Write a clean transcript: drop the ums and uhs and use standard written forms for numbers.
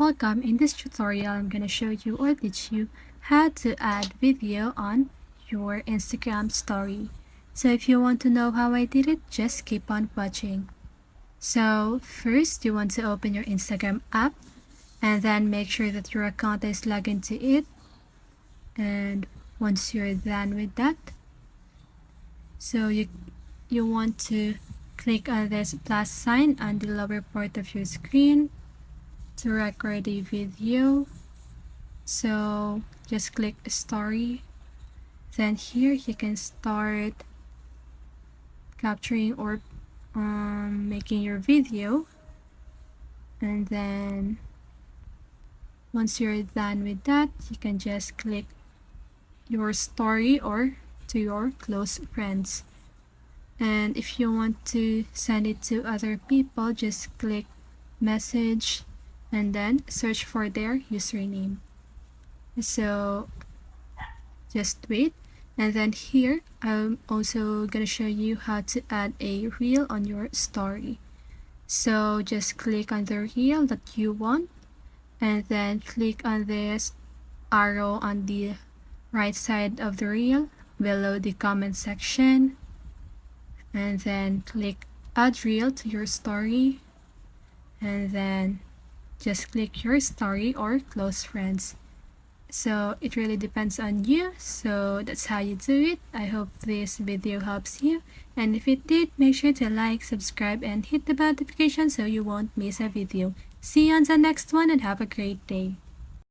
Welcome. In this tutorial, I'm going to show you or teach you how to add video on your Instagram story. So if you want to know how I did it, just keep on watching. So first, you want to open your Instagram app and then make sure that your account is logged into it. And once you're done with that, so you want to click on this plus sign on the lower part of your screen to record a video. So just click story, then here you can start capturing or making your video, and then once you're done with that, you can just click your story or to your close friends. And if you want to send it to other people, just click message and then search for their username. So just wait. And then here I'm also gonna show you how to add a reel on your story. So just click on the reel that you want and then click on this arrow on the right side of the reel below the comment section, and then click add reel to your story, and then just click your story or close friends. So it really depends on you. So that's how you do it. I hope this video helps you, and if it did, make sure to like, subscribe, and hit the bell notification so you won't miss a video. See you on the next one and have a great day.